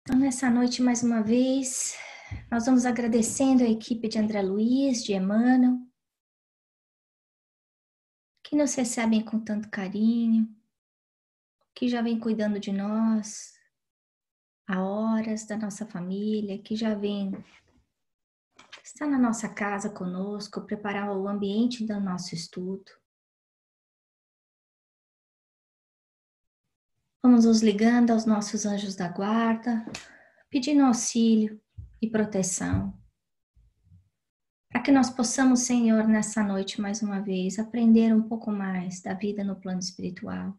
Então, nessa noite, mais uma vez, nós vamos agradecendo a equipe de André Luiz, de Emmanuel, que nos recebem com tanto carinho, que já vem cuidando de nós há horas, da nossa família, que já vem estar na nossa casa conosco, preparar o ambiente do nosso estudo. Vamos nos ligando aos nossos anjos da guarda, pedindo auxílio e proteção, para que nós possamos, Senhor, nessa noite, mais uma vez, aprender um pouco mais da vida no plano espiritual.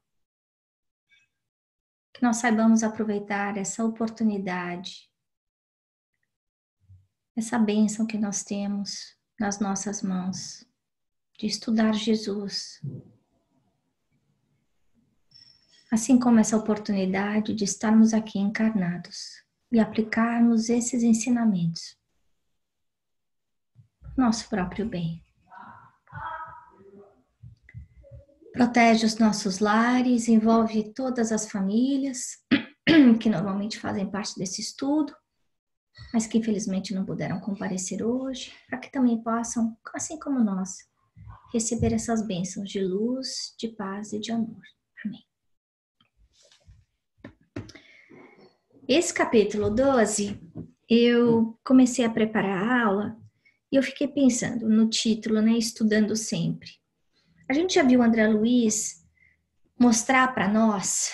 Que nós saibamos aproveitar essa oportunidade, essa bênção que nós temos nas nossas mãos, de estudar Jesus. Assim como essa oportunidade de estarmos aqui encarnados e aplicarmos esses ensinamentos no nosso próprio bem. Protege os nossos lares, envolve todas as famílias que normalmente fazem parte desse estudo, mas que infelizmente não puderam comparecer hoje, para que também possam, assim como nós, receber essas bênçãos de luz, de paz e de amor. Amém. Esse capítulo 12, eu comecei a preparar a aula e eu fiquei pensando no título, né, Estudando Sempre. A gente já viu o André Luiz mostrar para nós,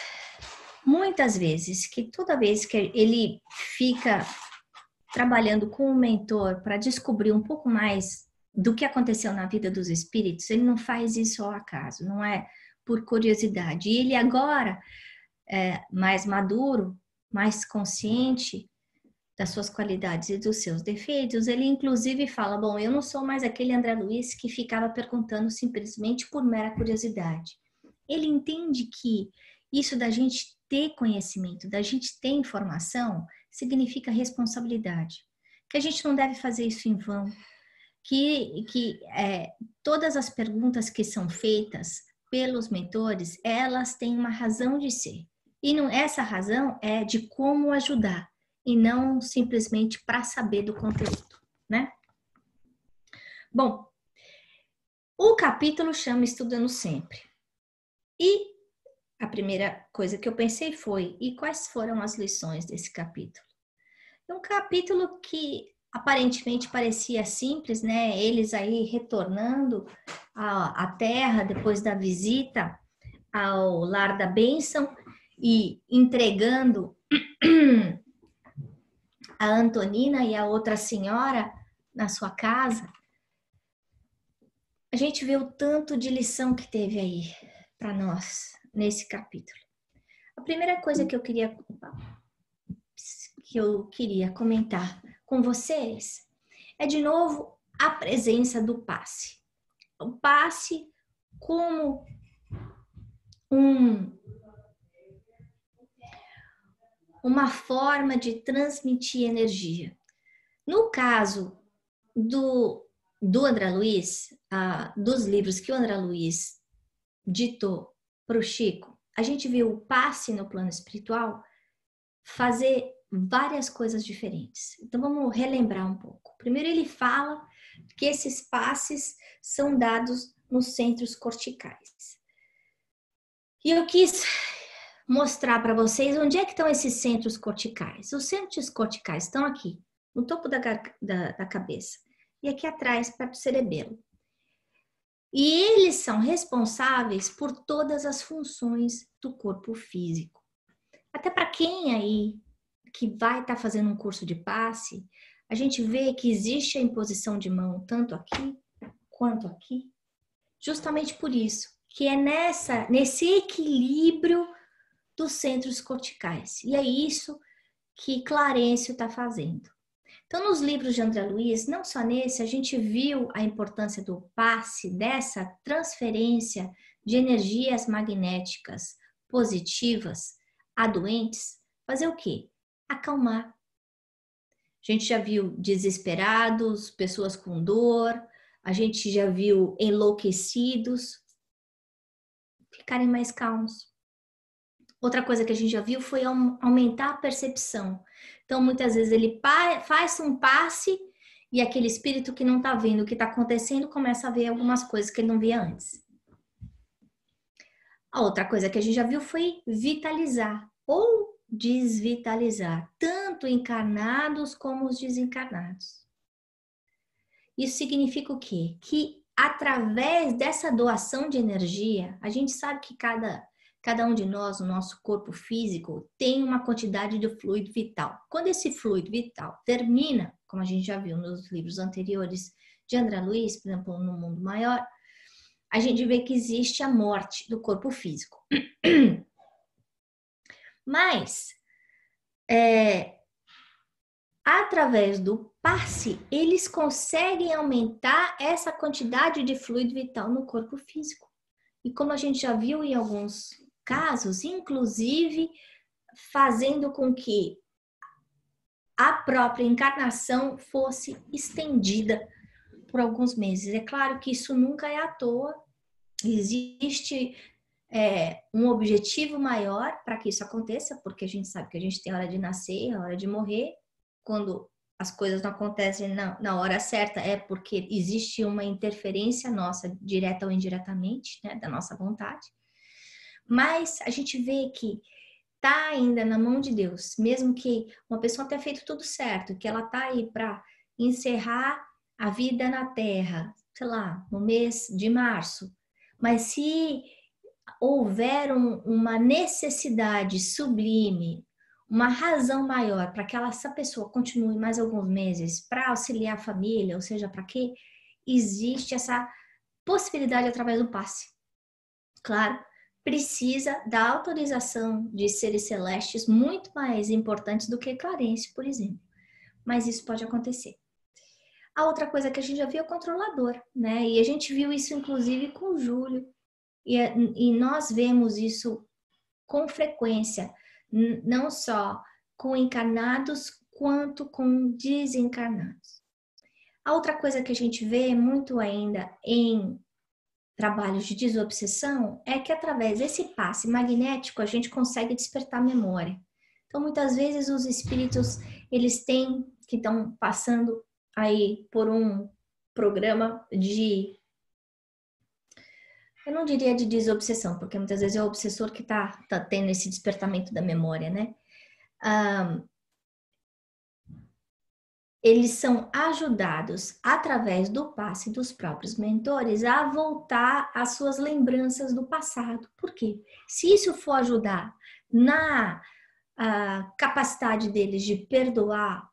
muitas vezes, que toda vez que ele fica trabalhando com um mentor para descobrir um pouco mais do que aconteceu na vida dos espíritos, ele não faz isso ao acaso, não é por curiosidade. E ele agora, mais maduro, mais consciente das suas qualidades e dos seus defeitos, ele inclusive fala, bom, eu não sou mais aquele André Luiz que ficava perguntando simplesmente por mera curiosidade. Ele entende que isso da gente ter conhecimento, da gente ter informação, significa responsabilidade. Que a gente não deve fazer isso em vão. Que todas as perguntas que são feitas pelos mentores, elas têm uma razão de ser. E não, essa razão é de como ajudar, e não simplesmente para saber do conteúdo, né? Bom, o capítulo chama Estudando Sempre. E a primeira coisa que eu pensei foi, e quais foram as lições desse capítulo? É um capítulo que aparentemente parecia simples, né? Eles aí retornando à Terra depois da visita ao Lar da Bênção e entregando a Antonina e a outra senhora na sua casa. A gente vê o tanto de lição que teve aí para nós nesse capítulo. A primeira coisa que eu queria comentar com vocês é, de novo, a presença do passe. O passe como uma forma de transmitir energia. No caso do André Luiz, dos livros que o André Luiz ditou para o Chico, a gente viu o passe no plano espiritual fazer várias coisas diferentes. Então vamos relembrar um pouco. Primeiro ele fala que esses passes são dados nos centros corticais. E eu quis mostrar para vocês onde é que estão esses centros corticais. Os centros corticais estão aqui, no topo da cabeça, e aqui atrás, perto do cerebelo. E eles são responsáveis por todas as funções do corpo físico. Até para quem aí que vai estar fazendo um curso de passe, a gente vê que existe a imposição de mão tanto aqui quanto aqui, justamente por isso, que é nesse equilíbrio dos centros corticais. E é isso que Clarencio está fazendo. Então, nos livros de André Luiz, não só nesse, a gente viu a importância do passe, dessa transferência de energias magnéticas positivas a doentes, fazer o quê? Acalmar. A gente já viu desesperados, pessoas com dor, a gente já viu enlouquecidos ficarem mais calmos. Outra coisa que a gente já viu foi aumentar a percepção. Então, muitas vezes ele faz um passe e aquele espírito que não está vendo o que está acontecendo começa a ver algumas coisas que ele não via antes. A outra coisa que a gente já viu foi vitalizar ou desvitalizar, tanto encarnados como os desencarnados. Isso significa o quê? Que através dessa doação de energia, a gente sabe que cada um de nós, o nosso corpo físico, tem uma quantidade de fluido vital. Quando esse fluido vital termina, como a gente já viu nos livros anteriores de André Luiz, por exemplo, no Mundo Maior, a gente vê que existe a morte do corpo físico. Mas, através do passe, eles conseguem aumentar essa quantidade de fluido vital no corpo físico. E como a gente já viu em alguns casos, inclusive fazendo com que a própria encarnação fosse estendida por alguns meses. É claro que isso nunca é à toa, existe um objetivo maior para que isso aconteça, porque a gente sabe que a gente tem hora de nascer, a hora de morrer. Quando as coisas não acontecem na hora certa, é porque existe uma interferência nossa, direta ou indiretamente, né, da nossa vontade. Mas a gente vê que está ainda na mão de Deus, mesmo que uma pessoa tenha feito tudo certo, que ela está aí para encerrar a vida na Terra, sei lá, no mês de março. Mas se houver uma necessidade sublime, uma razão maior para que essa pessoa continue mais alguns meses para auxiliar a família, ou seja, para quê? Existe essa possibilidade através do passe. Claro, precisa da autorização de seres celestes muito mais importantes do que Clarence, por exemplo. Mas isso pode acontecer. A outra coisa que a gente já viu é o controlador, né? E a gente viu isso inclusive com o Júlio. E nós vemos isso com frequência, não só com encarnados, quanto com desencarnados. A outra coisa que a gente vê muito ainda em trabalhos de desobsessão é que através desse passe magnético a gente consegue despertar a memória. Então, muitas vezes os espíritos, eles têm, que estão passando aí por um programa de, eu não diria de desobsessão, porque muitas vezes é o obsessor que tá tendo esse despertamento da memória, né? Eles são ajudados através do passe dos próprios mentores a voltar às suas lembranças do passado. Por quê? Se isso for ajudar na capacidade deles de perdoar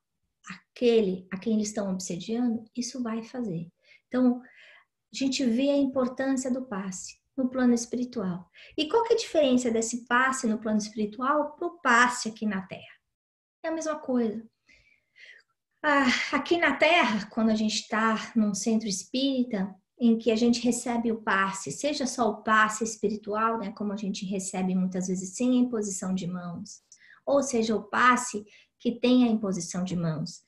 aquele a quem eles estão obsediando, isso vai fazer. Então, a gente vê a importância do passe no plano espiritual. E qual que é a diferença desse passe no plano espiritual para o passe aqui na Terra? É a mesma coisa. Aqui na Terra, quando a gente está num centro espírita, em que a gente recebe o passe, seja só o passe espiritual, né, como a gente recebe muitas vezes sem a imposição de mãos, ou seja, o passe que tem a imposição de mãos.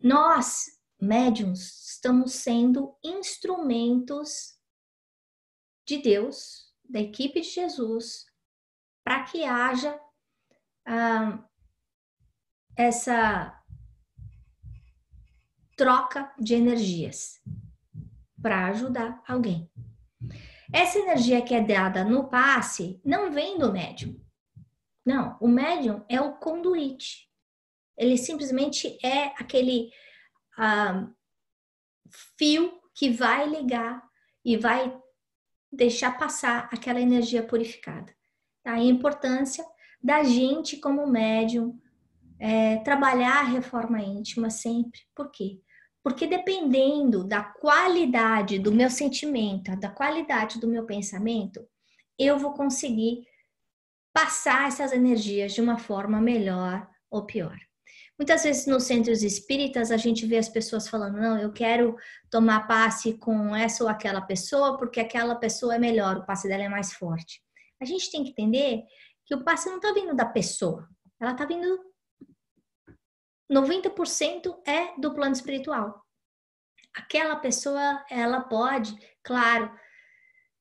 Nós, médiuns, estamos sendo instrumentos de Deus, da equipe de Jesus, para que haja essa troca de energias para ajudar alguém. Essa energia que é dada no passe não vem do médium. Não, o médium é o conduíte. Ele simplesmente é aquele fio que vai ligar e vai deixar passar aquela energia purificada. Tá? A importância da gente como médium trabalhar a reforma íntima sempre. Por quê? Porque dependendo da qualidade do meu sentimento, da qualidade do meu pensamento, eu vou conseguir passar essas energias de uma forma melhor ou pior. Muitas vezes nos centros espíritas a gente vê as pessoas falando, não, eu quero tomar passe com essa ou aquela pessoa porque aquela pessoa é melhor, o passe dela é mais forte. A gente tem que entender que o passe não está vindo da pessoa, ela está vindo 90% é do plano espiritual. Aquela pessoa, ela pode, claro,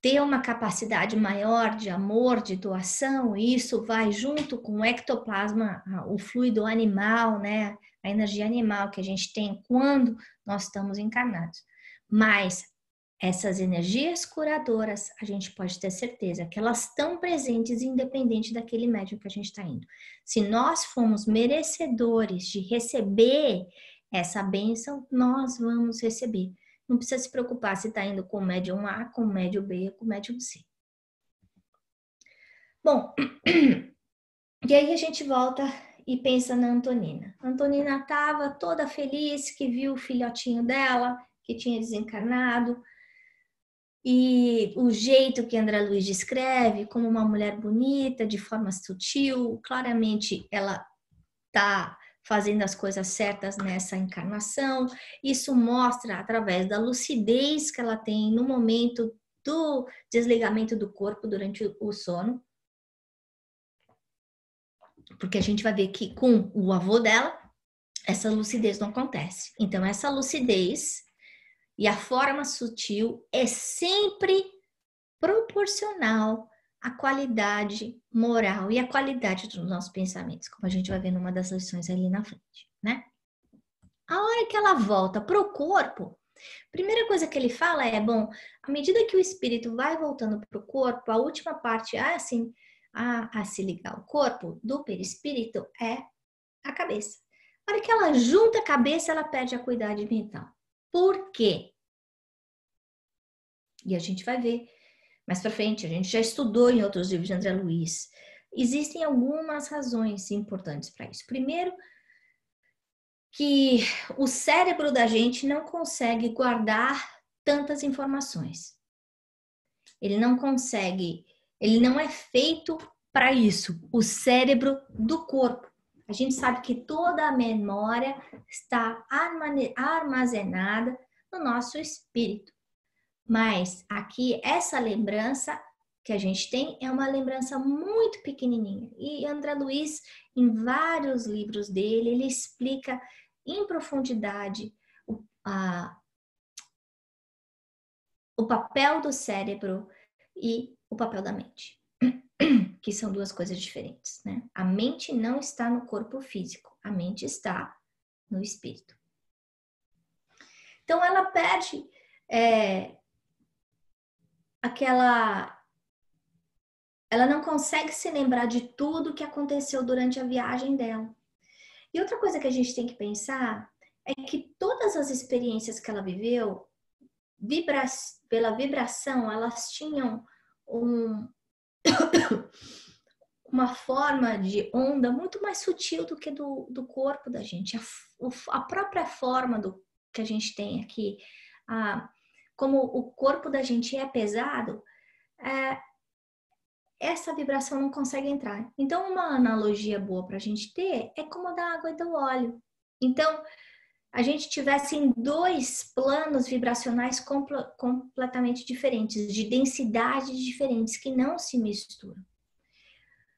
ter uma capacidade maior de amor, de doação, e isso vai junto com o ectoplasma, o fluido animal, né? A energia animal que a gente tem quando nós estamos encarnados. Mas essas energias curadoras, a gente pode ter certeza que elas estão presentes independente daquele médium que a gente está indo. Se nós formos merecedores de receber essa bênção, nós vamos receber. Não precisa se preocupar se está indo com o médium A, com o médium B, com o médium C. Bom, e aí a gente volta e pensa na Antonina. A Antonina estava toda feliz que viu o filhotinho dela, que tinha desencarnado, e o jeito que André Luiz descreve como uma mulher bonita, de forma sutil, claramente ela está fazendo as coisas certas nessa encarnação. Isso mostra através da lucidez que ela tem no momento do desligamento do corpo durante o sono. Porque a gente vai ver que com o avô dela, essa lucidez não acontece. Então, essa lucidez e a forma sutil é sempre proporcional à qualidade moral e à qualidade dos nossos pensamentos, como a gente vai ver numa das lições ali na frente, né? A hora que ela volta para o corpo, a primeira coisa que ele fala é, bom, à medida que o espírito vai voltando para o corpo, a última parte a se ligar ao corpo do perispírito é a cabeça. A hora que ela junta a cabeça, ela perde a acuidade mental. Por quê? E a gente vai ver mais para frente, a gente já estudou em outros livros de André Luiz. Existem algumas razões importantes para isso. Primeiro, que o cérebro da gente não consegue guardar tantas informações. Ele não consegue, ele não é feito para isso, o cérebro do corpo. A gente sabe que toda a memória está armazenada no nosso espírito. Mas aqui, essa lembrança que a gente tem é uma lembrança muito pequenininha. E André Luiz, em vários livros dele, ele explica em profundidade o papel do cérebro e o papel da mente, que são duas coisas diferentes, né? A mente não está no corpo físico, a mente está no espírito. Então, ela perde ela não consegue se lembrar de tudo que aconteceu durante a viagem dela. E outra coisa que a gente tem que pensar é que todas as experiências que ela viveu, pela vibração, elas tinham uma forma de onda muito mais sutil do que do corpo da gente. A própria forma que a gente tem aqui, como o corpo da gente é pesado, essa vibração não consegue entrar. Então, uma analogia boa para a gente ter é como a da água e do óleo. Então, a gente tivesse em dois planos vibracionais completamente diferentes, de densidades diferentes, que não se misturam.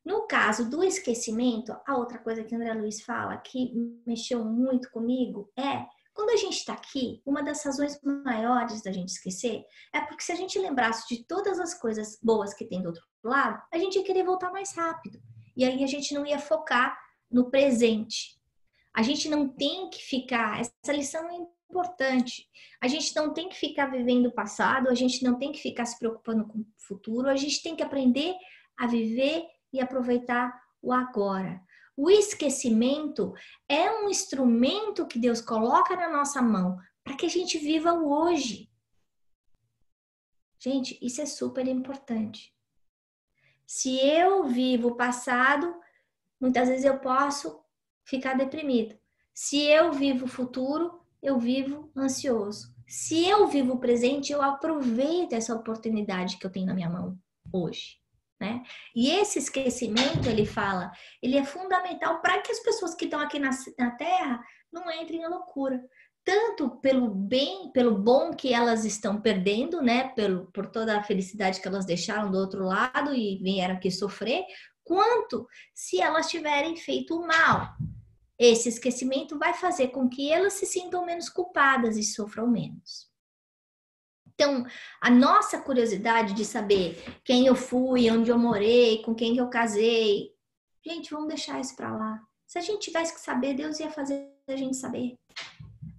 No caso do esquecimento, a outra coisa que André Luiz fala, que mexeu muito comigo, é quando a gente está aqui, uma das razões maiores da gente esquecer é porque se a gente lembrasse de todas as coisas boas que tem do outro lado, a gente ia querer voltar mais rápido. E aí a gente não ia focar no presente. A gente não tem que ficar, essa lição é importante, a gente não tem que ficar vivendo o passado, a gente não tem que ficar se preocupando com o futuro, a gente tem que aprender a viver e aproveitar o agora. O esquecimento é um instrumento que Deus coloca na nossa mão para que a gente viva o hoje. Gente, isso é super importante. Se eu vivo o passado, muitas vezes eu posso ficar deprimido. Se eu vivo o futuro, eu vivo ansioso. Se eu vivo o presente, eu aproveito essa oportunidade que eu tenho na minha mão hoje. Né? E esse esquecimento, ele fala, ele é fundamental para que as pessoas que estão aqui na Terra não entrem em loucura. Tanto pelo bem, pelo bom que elas estão perdendo, né? Por toda a felicidade que elas deixaram do outro lado e vieram aqui sofrer, quanto se elas tiverem feito o mal. Esse esquecimento vai fazer com que elas se sintam menos culpadas e sofram menos. Então, a nossa curiosidade de saber quem eu fui, onde eu morei, com quem eu casei, gente, vamos deixar isso para lá. Se a gente tivesse que saber, Deus ia fazer a gente saber.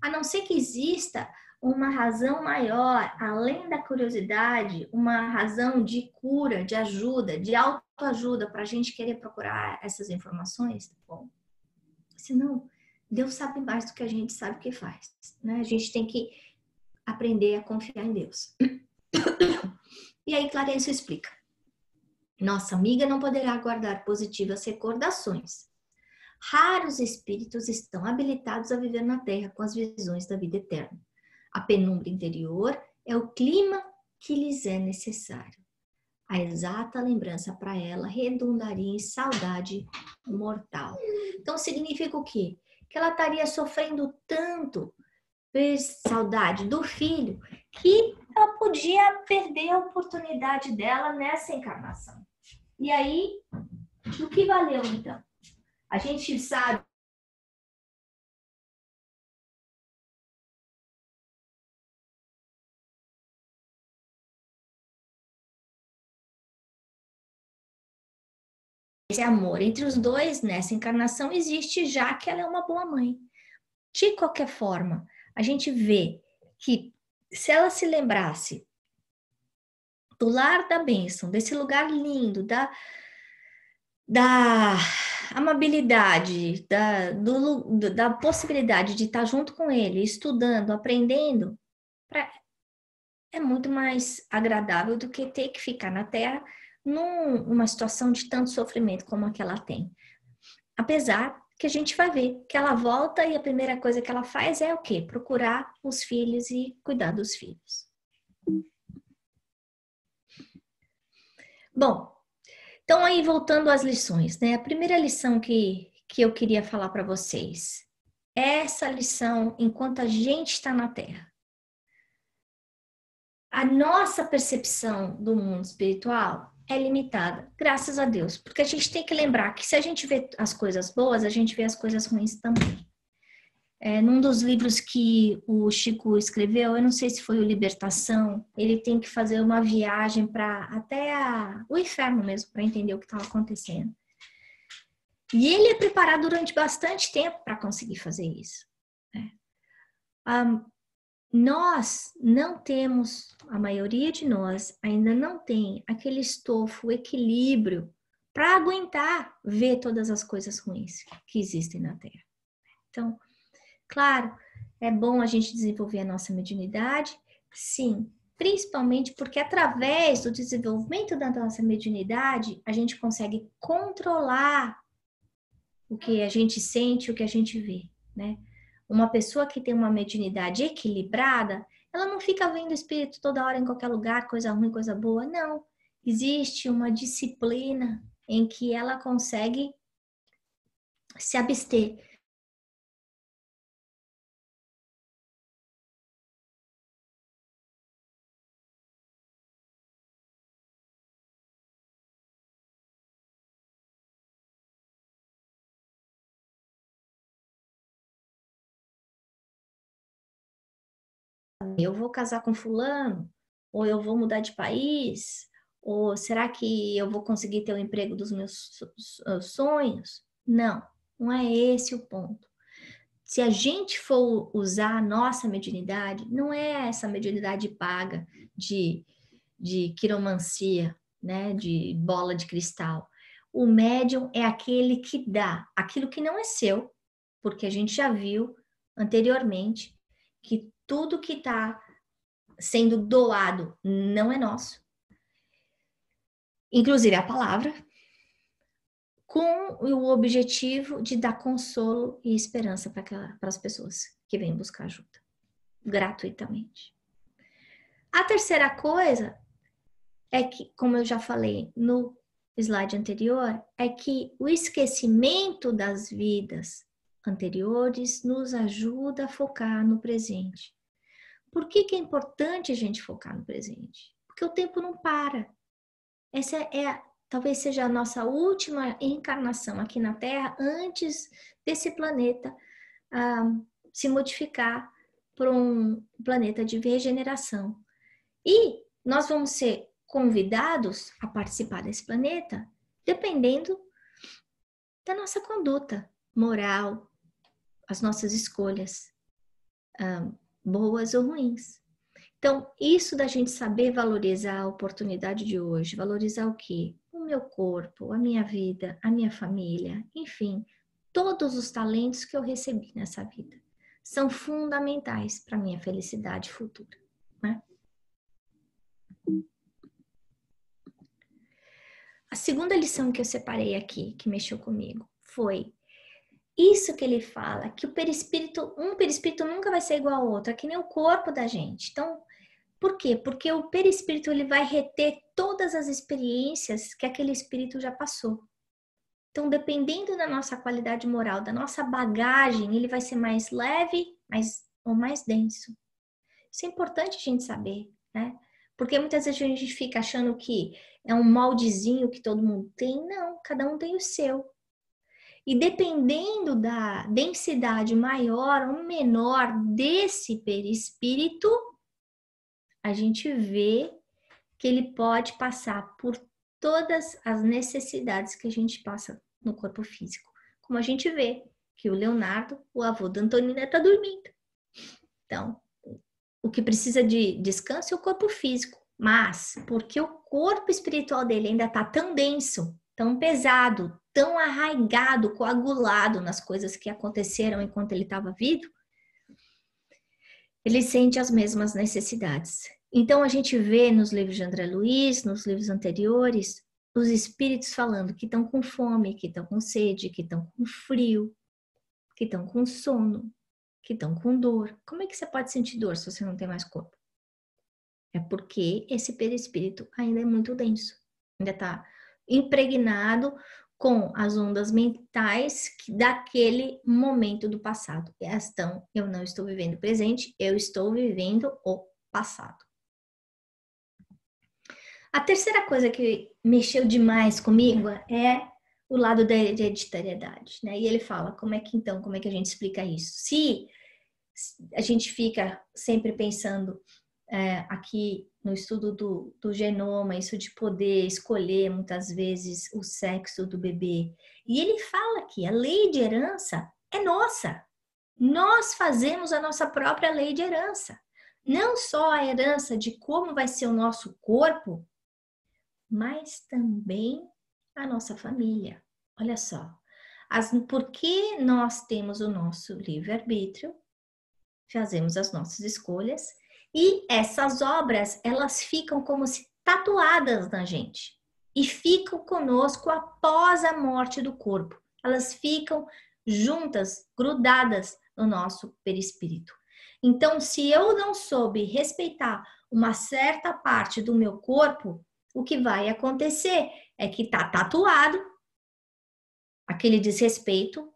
A não ser que exista uma razão maior, além da curiosidade, uma razão de cura, de ajuda, de autoajuda para a gente querer procurar essas informações, tá bom? Senão, Deus sabe mais do que a gente sabe o que faz, né? A gente tem que aprender a confiar em Deus. E aí Clarencio explica. Nossa amiga não poderá guardar positivas recordações. Raros espíritos estão habilitados a viver na Terra com as visões da vida eterna. A penumbra interior é o clima que lhes é necessário. A exata lembrança para ela redundaria em saudade mortal. Então significa o quê? Que ela estaria sofrendo tanto por saudade do filho que ela podia perder a oportunidade dela nessa encarnação. E aí, do que valeu então? A gente sabe esse amor entre os dois nessa encarnação existe, já que ela é uma boa mãe. De qualquer forma, a gente vê que se ela se lembrasse do lar da bênção, desse lugar lindo, da amabilidade, da possibilidade de estar junto com ele, estudando, aprendendo, é muito mais agradável do que ter que ficar na Terra numa situação de tanto sofrimento como a que ela tem. Apesar que a gente vai ver que ela volta e a primeira coisa que ela faz é o quê? Procurar os filhos e cuidar dos filhos. Bom, então aí voltando às lições, né? A primeira lição que eu queria falar para vocês é essa lição enquanto a gente está na Terra. A nossa percepção do mundo espiritual é limitada, graças a Deus, porque a gente tem que lembrar que se a gente vê as coisas boas, a gente vê as coisas ruins também. Num dos livros que o Chico escreveu, eu não sei se foi o Libertação, ele tem que fazer uma viagem para até o inferno mesmo, para entender o que estava acontecendo. E ele é preparado durante bastante tempo para conseguir fazer isso. Né? Nós não temos, a maioria de nós ainda não tem aquele estofo, equilíbrio para aguentar ver todas as coisas ruins que existem na Terra. Então, claro, é bom a gente desenvolver a nossa mediunidade, sim, principalmente porque através do desenvolvimento da nossa mediunidade, a gente consegue controlar o que a gente sente, o que a gente vê, né? Uma pessoa que tem uma mediunidade equilibrada, ela não fica vendo espírito toda hora em qualquer lugar, coisa ruim, coisa boa, não. Existe uma disciplina em que ela consegue se abster. Eu vou casar com fulano, ou eu vou mudar de país, ou será que eu vou conseguir ter o emprego dos meus sonhos? Não, não é esse o ponto. Se a gente for usar a nossa mediunidade, não é essa mediunidade paga de quiromancia, né, de bola de cristal. O médium é aquele que dá aquilo que não é seu, porque a gente já viu anteriormente que tudo que está sendo doado não é nosso, inclusive a palavra, com o objetivo de dar consolo e esperança para as pessoas que vêm buscar ajuda, gratuitamente. A terceira coisa é que, como eu já falei no slide anterior, é que o esquecimento das vidas anteriores nos ajuda a focar no presente. Por que é importante a gente focar no presente? Porque o tempo não para. Essa talvez seja a nossa última encarnação aqui na Terra antes desse planeta se modificar para um planeta de regeneração. E nós vamos ser convidados a participar desse planeta dependendo da nossa conduta moral, as nossas escolhas, boas ou ruins. Então, isso da gente saber valorizar a oportunidade de hoje, valorizar o quê? O meu corpo, a minha vida, a minha família, enfim, todos os talentos que eu recebi nessa vida são fundamentais para a minha felicidade futura, né? A segunda lição que eu separei aqui, que mexeu comigo, foi isso que ele fala, que um perispírito nunca vai ser igual ao outro, é que nem o corpo da gente. Então, por quê? Porque o perispírito ele vai reter todas as experiências que aquele espírito já passou. Então, dependendo da nossa qualidade moral, da nossa bagagem, ele vai ser mais leve ou mais denso. Isso é importante a gente saber, né? Porque muitas vezes a gente fica achando que é um moldezinho que todo mundo tem. Não, cada um tem o seu. E dependendo da densidade maior ou menor desse perispírito, a gente vê que ele pode passar por todas as necessidades que a gente passa no corpo físico. Como a gente vê que o Leonardo, o avô da Antonina, está dormindo. Então, o que precisa de descanso é o corpo físico, mas porque o corpo espiritual dele ainda está tão denso, tão pesado, tão arraigado, coagulado nas coisas que aconteceram enquanto ele estava vivo, ele sente as mesmas necessidades. Então a gente vê nos livros de André Luiz, nos livros anteriores, os espíritos falando que estão com fome, que estão com sede, que estão com frio, que estão com sono, que estão com dor. Como é que você pode sentir dor se você não tem mais corpo? É porque esse perispírito ainda é muito denso, ainda está impregnado com as ondas mentais daquele momento do passado. Então, eu não estou vivendo o presente, eu estou vivendo o passado. A terceira coisa que mexeu demais comigo é o lado da hereditariedade, né? E ele fala, como é que a gente explica isso? Se a gente fica sempre pensando aqui no estudo do genoma, isso de poder escolher muitas vezes o sexo do bebê. E ele fala que a lei de herança é nossa. Nós fazemos a nossa própria lei de herança. Não só a herança de como vai ser o nosso corpo, mas também a nossa família. Olha só, porque nós temos o nosso livre-arbítrio, fazemos as nossas escolhas e essas obras, elas ficam como se tatuadas na gente e ficam conosco após a morte do corpo. Elas ficam juntas, grudadas no nosso perispírito. Então, se eu não soube respeitar uma certa parte do meu corpo, o que vai acontecer é que está tatuado aquele desrespeito,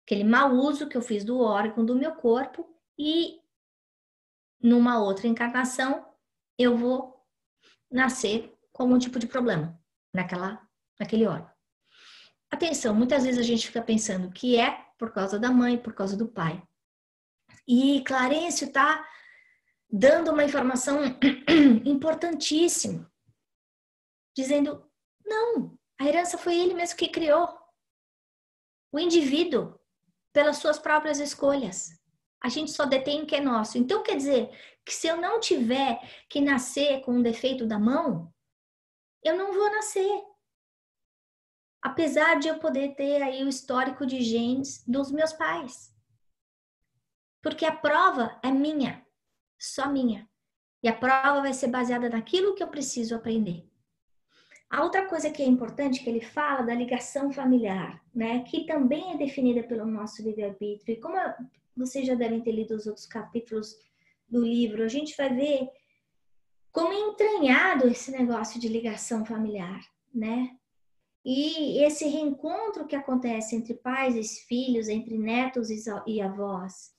aquele mau uso que eu fiz do órgão do meu corpo e numa outra encarnação eu vou nascer com algum tipo de problema naquele órgão. Atenção, muitas vezes a gente fica pensando que é por causa da mãe, por causa do pai. E Clarencio está dando uma informação importantíssima, dizendo, não, a herança foi ele mesmo que criou. O indivíduo, pelas suas próprias escolhas. A gente só detém o que é nosso. Então, quer dizer que se eu não tiver que nascer com um defeito da mão, eu não vou nascer. Apesar de eu poder ter aí o histórico de genes dos meus pais. Porque a prova é minha, só minha. E a prova vai ser baseada naquilo que eu preciso aprender. A outra coisa que é importante que ele fala da ligação familiar, né, que também é definida pelo nosso livre-arbítrio. E como vocês já devem ter lido os outros capítulos do livro, a gente vai ver como é entranhado esse negócio de ligação familiar, né? E esse reencontro que acontece entre pais e filhos, entre netos e avós.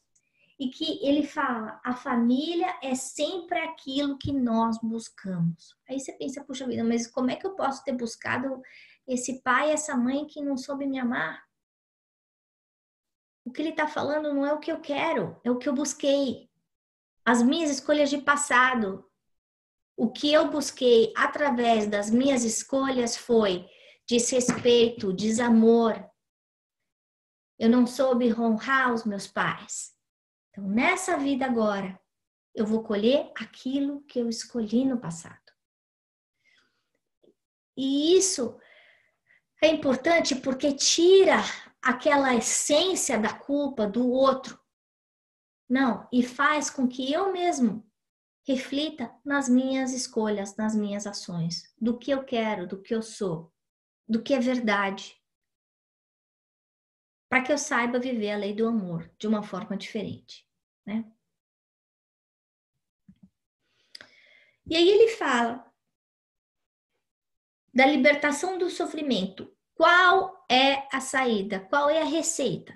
E que ele fala, a família é sempre aquilo que nós buscamos. Aí você pensa, puxa vida, mas como é que eu posso ter buscado esse pai e essa mãe que não soube me amar? O que ele está falando não é o que eu quero, é o que eu busquei. As minhas escolhas de passado. O que eu busquei através das minhas escolhas foi desrespeito, desamor. Eu não soube honrar os meus pais. Então, nessa vida agora, eu vou colher aquilo que eu escolhi no passado. E isso é importante porque tira aquela essência da culpa do outro. Não, e faz com que eu mesmo reflita nas minhas escolhas, nas minhas ações, do que eu quero, do que eu sou, do que é verdade. Para que eu saiba viver a lei do amor de uma forma diferente, né? E aí ele fala da libertação do sofrimento. Qual é a saída? Qual é a receita?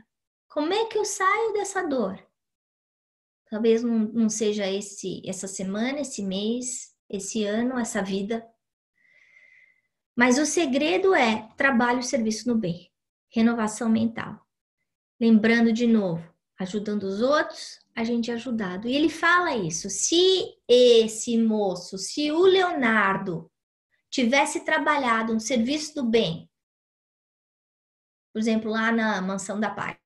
Como é que eu saio dessa dor? Talvez não seja essa semana, esse mês, esse ano, essa vida. Mas o segredo é trabalho, serviço no bem, renovação mental. Lembrando de novo, ajudando os outros, a gente é ajudado. E ele fala isso, se esse moço, se o Leonardo tivesse trabalhado no serviço do bem, por exemplo, lá na Mansão da Paz,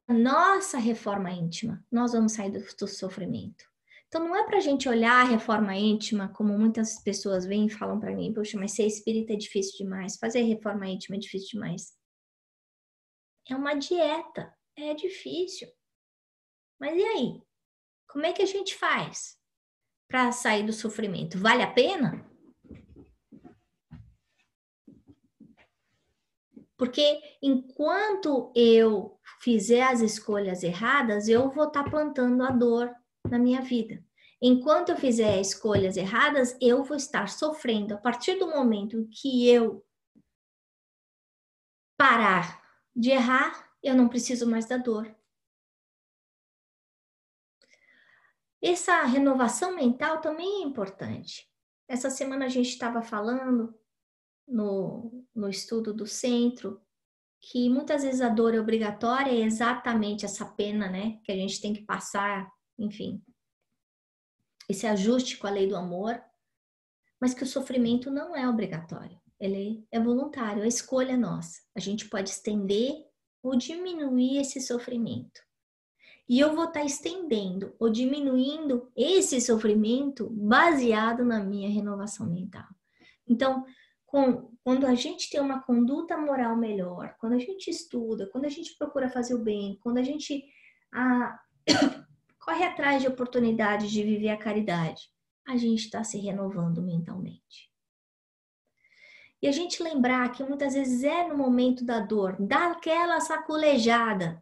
nossa reforma íntima, nós vamos sair do sofrimento. Então, não é para a gente olhar a reforma íntima como muitas pessoas vêm e falam para mim, poxa, mas ser espírita é difícil demais, fazer reforma íntima é difícil demais. É uma dieta, é difícil. Mas e aí? Como é que a gente faz para sair do sofrimento? Vale a pena? Porque enquanto eu fizer as escolhas erradas, eu vou estar plantando a dor na minha vida. Enquanto eu fizer escolhas erradas, eu vou estar sofrendo. A partir do momento que eu parar de errar, eu não preciso mais da dor. Essa renovação mental também é importante. Essa semana a gente estava falando no estudo do centro que muitas vezes a dor é obrigatória, é exatamente essa pena, né, que a gente tem que passar, enfim, esse ajuste com a lei do amor, mas que o sofrimento não é obrigatório, ele é voluntário, a escolha é nossa. A gente pode estender ou diminuir esse sofrimento. E eu vou estar estendendo ou diminuindo esse sofrimento baseado na minha renovação mental. Então, quando a gente tem uma conduta moral melhor, quando a gente estuda, quando a gente procura fazer o bem, quando a gente corre atrás de oportunidades de viver a caridade, a gente está se renovando mentalmente. E a gente lembrar que muitas vezes é no momento da dor, daquela sacolejada,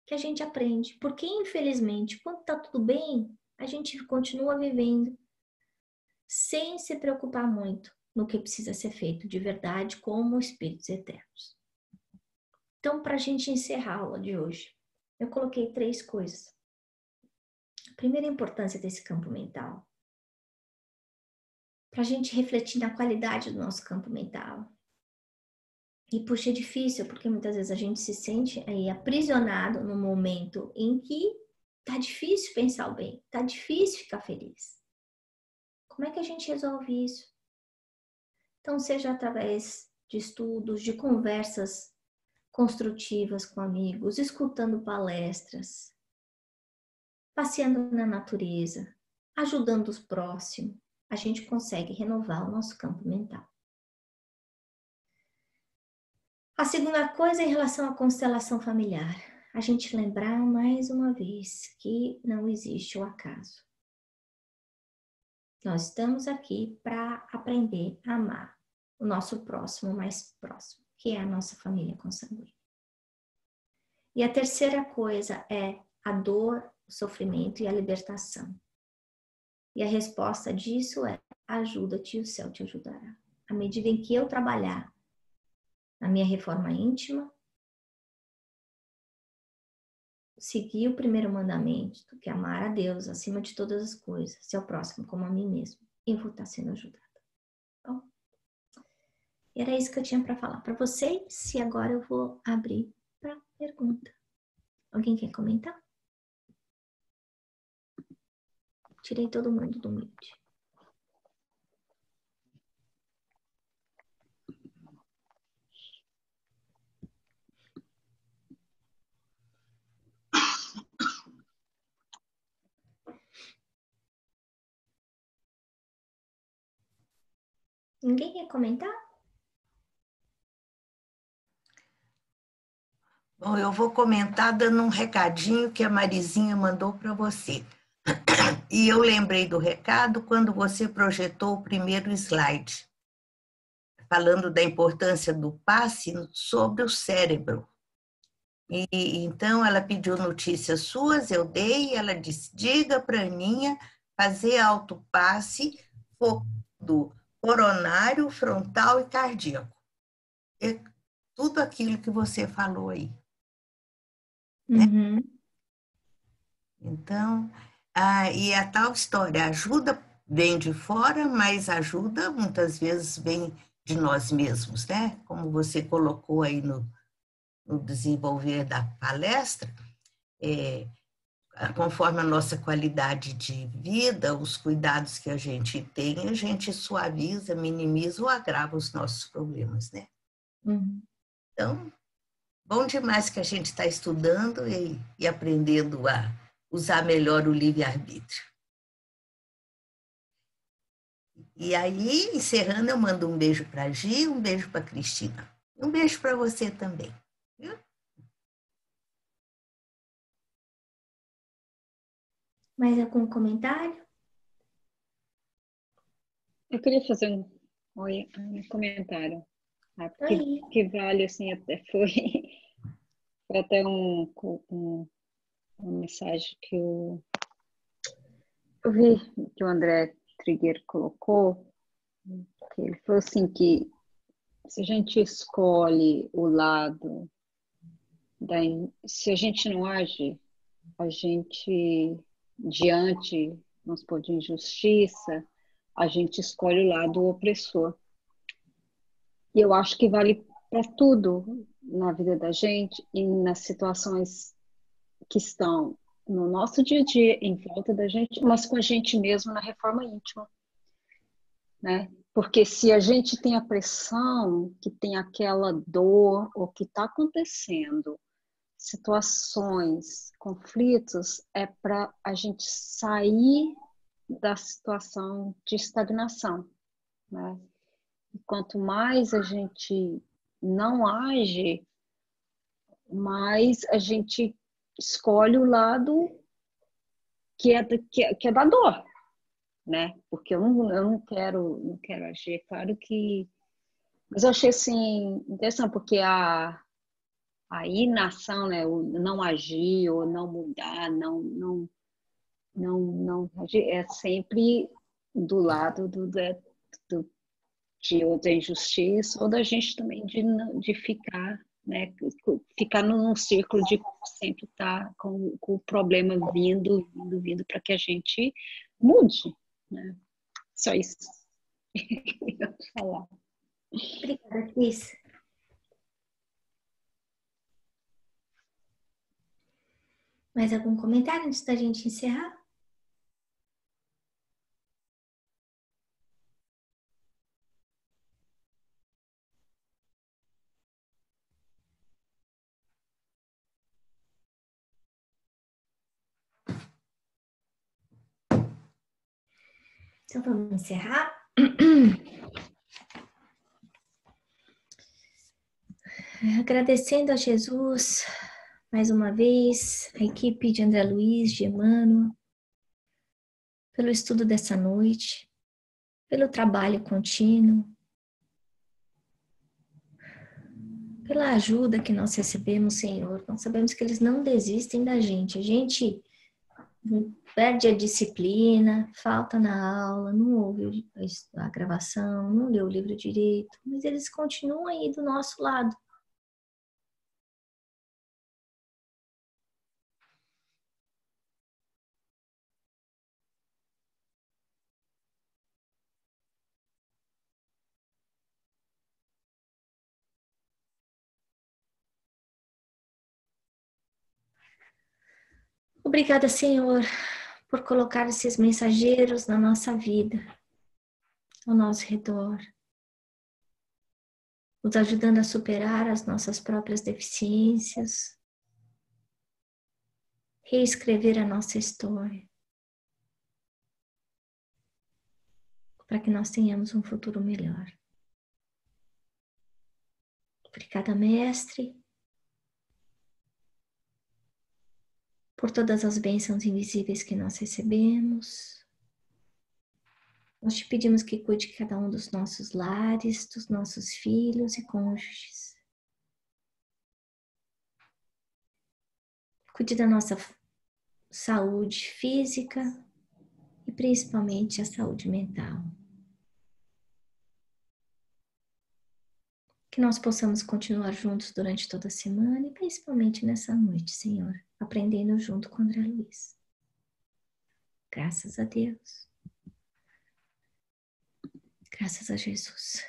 que a gente aprende. Porque, infelizmente, quando está tudo bem, a gente continua vivendo sem se preocupar muito no que precisa ser feito de verdade como espíritos eternos. Então, para a gente encerrar a aula de hoje, eu coloquei 3 coisas. A primeira importância desse campo mental, para a gente refletir na qualidade do nosso campo mental. E puxa, é difícil, porque muitas vezes a gente se sente aí aprisionado no momento em que tá difícil pensar o bem, tá difícil ficar feliz. Como é que a gente resolve isso? Então, seja através de estudos, de conversas construtivas com amigos, escutando palestras, passeando na natureza, ajudando os próximos, a gente consegue renovar o nosso campo mental. A segunda coisa é em relação à constelação familiar. A gente lembrar mais uma vez que não existe o acaso. Nós estamos aqui para aprender a amar o nosso próximo mais próximo, que é a nossa família consanguínea. E a terceira coisa é a dor, o sofrimento e a libertação. E a resposta disso é: ajuda-te e o céu te ajudará. À medida em que eu trabalhar na minha reforma íntima, seguir o primeiro mandamento, que é amar a Deus acima de todas as coisas, ser o próximo como a mim mesmo, eu vou estar sendo ajudada. Bom, era isso que eu tinha para falar para vocês, e agora eu vou abrir para pergunta. Alguém quer comentar? Tirei todo mundo do mute. Ninguém quer comentar? Bom, eu vou comentar dando um recadinho que a Marizinha mandou para você. E eu lembrei do recado quando você projetou o primeiro slide, falando da importância do passe sobre o cérebro. E então ela pediu notícias suas, eu dei, ela disse: diga para a Aninha fazer autopasse do coronário, frontal e cardíaco. E tudo aquilo que você falou aí. Uhum. Né? Então, e a tal história, ajuda vem de fora, mas ajuda muitas vezes vem de nós mesmos, né? Como você colocou aí no desenvolver da palestra, conforme a nossa qualidade de vida, os cuidados que a gente suaviza, minimiza ou agrava os nossos problemas, né? Uhum. Então, bom demais que a gente está estudando e aprendendo a usar melhor o livre-arbítrio. E aí, encerrando, eu mando um beijo para a Gi, um beijo para a Cristina. Um beijo para você também. Viu? Mais algum comentário? Eu queria fazer um comentário. Que vale, assim, até foi até uma mensagem que eu vi que o André Trigueiro colocou, que ele falou assim que se a gente escolhe o lado se a gente não age, a gente diante, vamos supor, de injustiça, a gente escolhe o lado opressor. E eu acho que vale para tudo na vida da gente e nas situações que estão no nosso dia a dia, em volta da gente, mas com a gente mesmo na reforma íntima, né? Porque se a gente tem a pressão, que tem aquela dor, ou que está acontecendo, situações, conflitos, é para a gente sair da situação de estagnação, né? E quanto mais a gente não age, mais a gente escolhe o lado que é da dor, né? Porque eu não quero agir. É claro que... Mas eu achei, assim, interessante, porque a inação, né? O não agir ou não mudar, não agir, é sempre do lado de outra injustiça, ou da gente também de ficar, né, ficar num círculo de sempre estar com o problema vindo, para que a gente mude, né? Só isso que eu ia falar. Obrigada, Cris. Mais algum comentário antes da gente encerrar? Então vamos encerrar. Agradecendo a Jesus mais uma vez, a equipe de André Luiz, de Emmanuel, pelo estudo dessa noite, pelo trabalho contínuo, pela ajuda que nós recebemos, Senhor. Nós sabemos que eles não desistem da gente. A gente perde a disciplina, falta na aula, não ouve a gravação, não lê o livro direito, mas eles continuam aí do nosso lado. Obrigada, Senhor, por colocar esses mensageiros na nossa vida, ao nosso redor, nos ajudando a superar as nossas próprias deficiências, reescrever a nossa história, para que nós tenhamos um futuro melhor. Obrigada, Mestre, por todas as bênçãos invisíveis que nós recebemos. Nós te pedimos que cuide de cada um dos nossos lares, dos nossos filhos e cônjuges. Cuide da nossa saúde física e principalmente a saúde mental. Que nós possamos continuar juntos durante toda a semana e principalmente nessa noite, Senhor, aprendendo junto com André Luiz. Graças a Deus. Graças a Jesus.